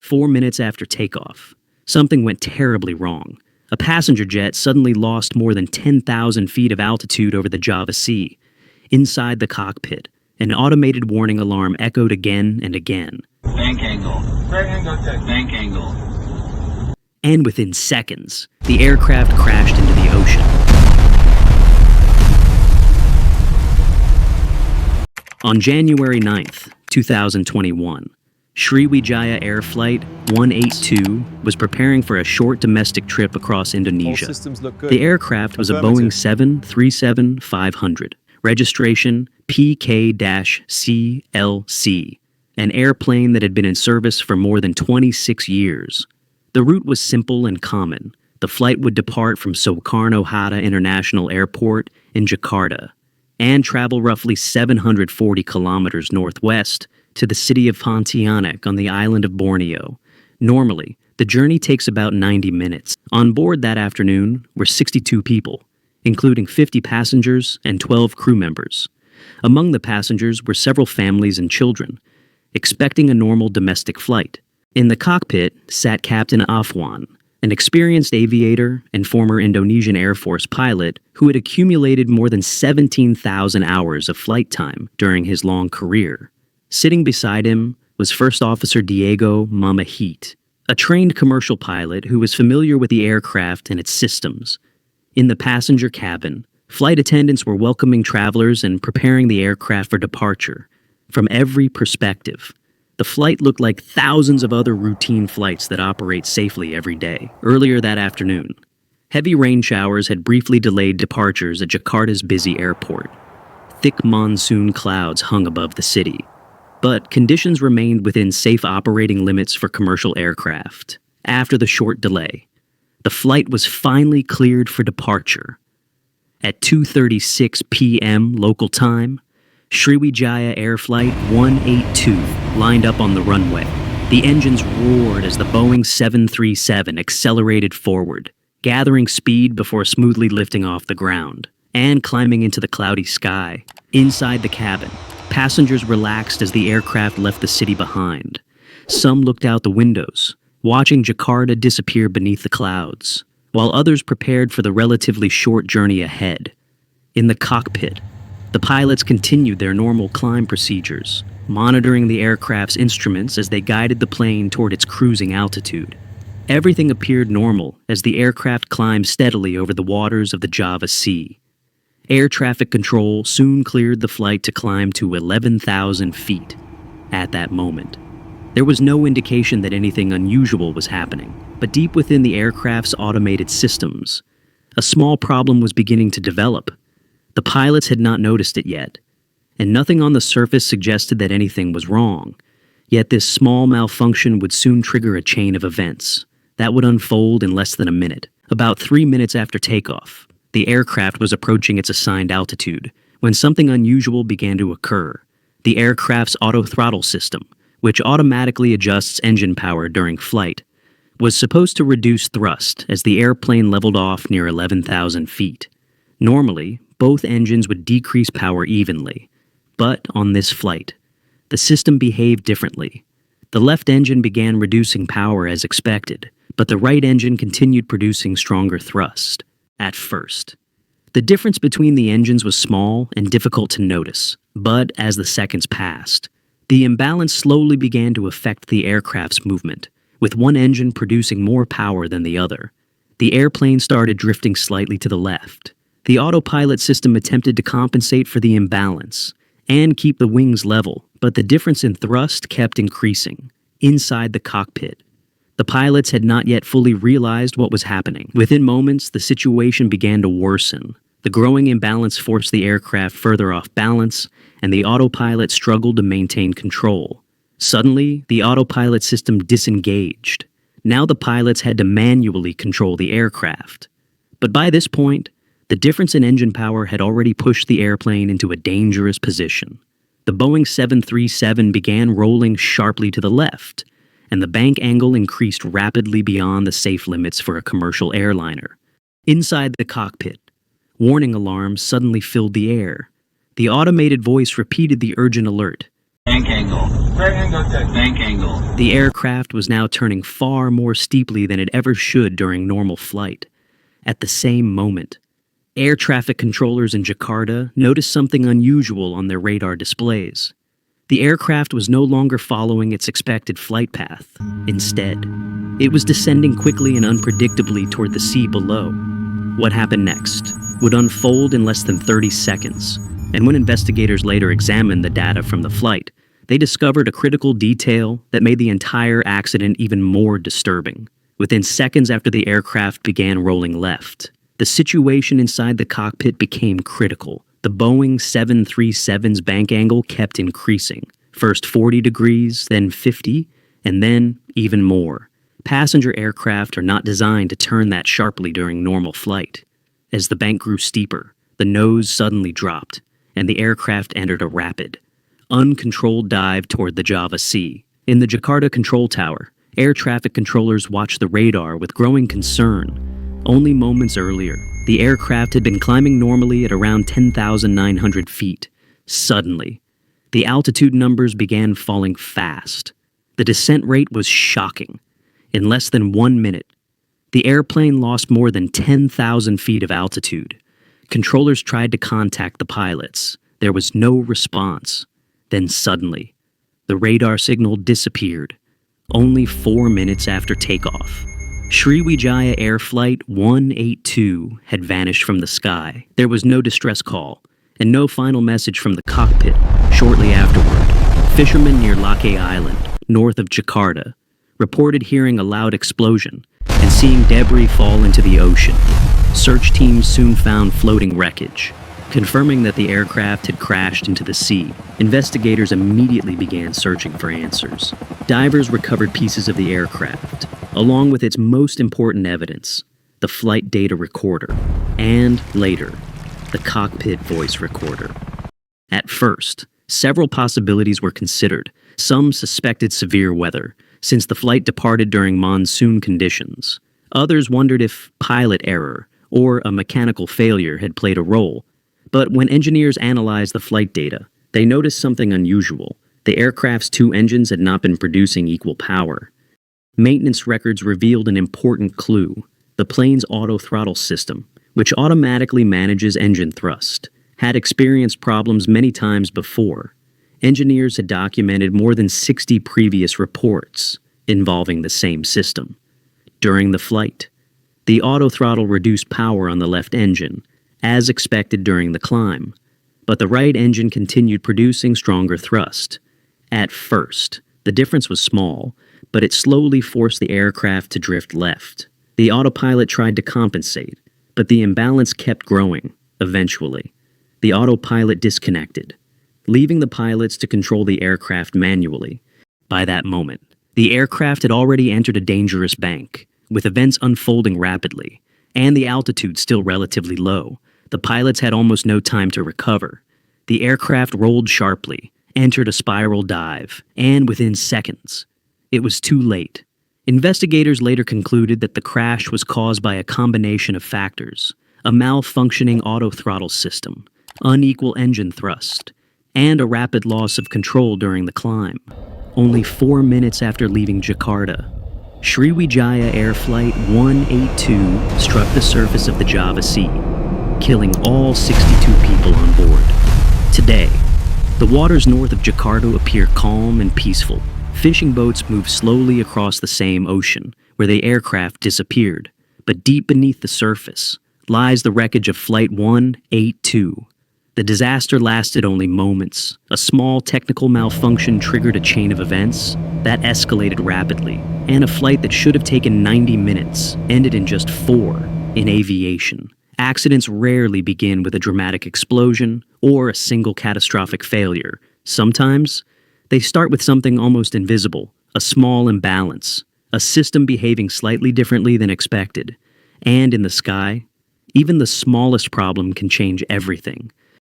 4 minutes after takeoff, something went terribly wrong. A passenger jet suddenly lost more than 10,000 feet of altitude over the Java Sea. Inside the cockpit, an automated warning alarm echoed again and again. Bank angle. Bank angle check. Bank angle. And within seconds, the aircraft crashed into the ocean. On January 9th, 2021, Sriwijaya Air Flight 182 was preparing for a short domestic trip across Indonesia. All systems look good. The aircraft was a Boeing 737-500, registration PK-CLC, an airplane that had been in service for more than 26 years. The route was simple and common. The flight would depart from Soekarno-Hatta International Airport in Jakarta and travel roughly 740 kilometers northwest to the city of Pontianak on the island of Borneo. Normally, the journey takes about 90 minutes. On board that afternoon were 62 people, including 50 passengers and 12 crew members. Among the passengers were several families and children, expecting a normal domestic flight. In the cockpit sat Captain Afwan, an experienced aviator and former Indonesian Air Force pilot who had accumulated more than 17,000 hours of flight time during his long career. Sitting beside him was First Officer Diego Mamahit, a trained commercial pilot who was familiar with the aircraft and its systems. In the passenger cabin, flight attendants were welcoming travelers and preparing the aircraft for departure. From every perspective, the flight looked like thousands of other routine flights that operate safely every day. Earlier that afternoon, heavy rain showers had briefly delayed departures at Jakarta's busy airport. Thick monsoon clouds hung above the city, but conditions remained within safe operating limits for commercial aircraft. After the short delay, the flight was finally cleared for departure. At 2:36 p.m. local time, Sriwijaya Air Flight 182 lined up on the runway. The engines roared as the Boeing 737 accelerated forward, gathering speed before smoothly lifting off the ground and climbing into the cloudy sky. Inside the cabin, passengers relaxed as the aircraft left the city behind. Some looked out the windows, watching Jakarta disappear beneath the clouds, while others prepared for the relatively short journey ahead. In the cockpit, the pilots continued their normal climb procedures, monitoring the aircraft's instruments as they guided the plane toward its cruising altitude. Everything appeared normal as the aircraft climbed steadily over the waters of the Java Sea. Air traffic control soon cleared the flight to climb to 11,000 feet. At that moment, there was no indication that anything unusual was happening, but deep within the aircraft's automated systems, a small problem was beginning to develop. The pilots had not noticed it yet, and nothing on the surface suggested that anything was wrong. Yet this small malfunction would soon trigger a chain of events that would unfold in less than a minute. About 3 minutes after takeoff, the aircraft was approaching its assigned altitude when something unusual began to occur. The aircraft's auto-throttle system, which automatically adjusts engine power during flight, was supposed to reduce thrust as the airplane leveled off near 11,000 feet. Normally, both engines would decrease power evenly, but on this flight, the system behaved differently. The left engine began reducing power as expected, but the right engine continued producing stronger thrust. At first, the difference between the engines was small and difficult to notice, but as the seconds passed, the imbalance slowly began to affect the aircraft's movement, with one engine producing more power than the other. The airplane started drifting slightly to the left. The autopilot system attempted to compensate for the imbalance and keep the wings level, but the difference in thrust kept increasing. Inside the cockpit, the pilots had not yet fully realized what was happening. Within moments, the situation began to worsen. The growing imbalance forced the aircraft further off balance, and the autopilot struggled to maintain control. Suddenly, the autopilot system disengaged. Now the pilots had to manually control the aircraft. But by this point, the difference in engine power had already pushed the airplane into a dangerous position. The Boeing 737 began rolling sharply to the left, and the bank angle increased rapidly beyond the safe limits for a commercial airliner. Inside the cockpit, warning alarms suddenly filled the air. The automated voice repeated the urgent alert. Bank angle. Right angle check. Bank angle. The aircraft was now turning far more steeply than it ever should during normal flight. At the same moment, air traffic controllers in Jakarta noticed something unusual on their radar displays. The aircraft was no longer following its expected flight path. Instead, it was descending quickly and unpredictably toward the sea below. What happened next would unfold in less than 30 seconds, and when investigators later examined the data from the flight, they discovered a critical detail that made the entire accident even more disturbing. Within seconds after the aircraft began rolling left, the situation inside the cockpit became critical. The Boeing 737's bank angle kept increasing, first 40 degrees, then 50, and then even more. Passenger aircraft are not designed to turn that sharply during normal flight. As the bank grew steeper, the nose suddenly dropped, and the aircraft entered a rapid, uncontrolled dive toward the Java Sea. In the Jakarta control tower, air traffic controllers watched the radar with growing concern. Only moments earlier, the aircraft had been climbing normally at around 10,900 feet. Suddenly, the altitude numbers began falling fast. The descent rate was shocking. In less than 1 minute, the airplane lost more than 10,000 feet of altitude. Controllers tried to contact the pilots. There was no response. Then suddenly, the radar signal disappeared, only 4 minutes after takeoff. Sriwijaya Air Flight 182 had vanished from the sky. There was no distress call, and no final message from the cockpit. Shortly afterward, fishermen near Lake Island, north of Jakarta, reported hearing a loud explosion and seeing debris fall into the ocean. Search teams soon found floating wreckage, confirming that the aircraft had crashed into the sea. Investigators immediately began searching for answers. Divers recovered pieces of the aircraft, along with its most important evidence, the flight data recorder, and later, the cockpit voice recorder. At first, several possibilities were considered. Some suspected severe weather, since the flight departed during monsoon conditions. Others wondered if pilot error or a mechanical failure had played a role. But when engineers analyzed the flight data, they noticed something unusual. The aircraft's 2 engines had not been producing equal power. Maintenance records revealed an important clue: the plane's auto-throttle system, which automatically manages engine thrust, had experienced problems many times before. Engineers had documented more than 60 previous reports involving the same system. During the flight, the auto-throttle reduced power on the left engine, as expected during the climb, but the right engine continued producing stronger thrust. At first, the difference was small, but it slowly forced the aircraft to drift left. The autopilot tried to compensate, but the imbalance kept growing. Eventually, the autopilot disconnected, leaving the pilots to control the aircraft manually. By that moment, the aircraft had already entered a dangerous bank, with events unfolding rapidly, and the altitude still relatively low. The pilots had almost no time to recover. The aircraft rolled sharply, entered a spiral dive, and within seconds, it was too late. Investigators later concluded that the crash was caused by a combination of factors: a malfunctioning auto-throttle system, unequal engine thrust, and a rapid loss of control during the climb. Only 4 minutes after leaving Jakarta, Sriwijaya Air Flight 182 struck the surface of the Java Sea, killing all 62 people on board. Today, the waters north of Jakarta appear calm and peaceful. Fishing boats move slowly across the same ocean where the aircraft disappeared, but deep beneath the surface lies the wreckage of Flight 182. The disaster lasted only moments. A small technical malfunction triggered a chain of events that escalated rapidly, and a flight that should have taken 90 minutes ended in just 4. In aviation, accidents rarely begin with a dramatic explosion or a single catastrophic failure. Sometimes, they start with something almost invisible, a small imbalance, a system behaving slightly differently than expected. And in the sky, even the smallest problem can change everything.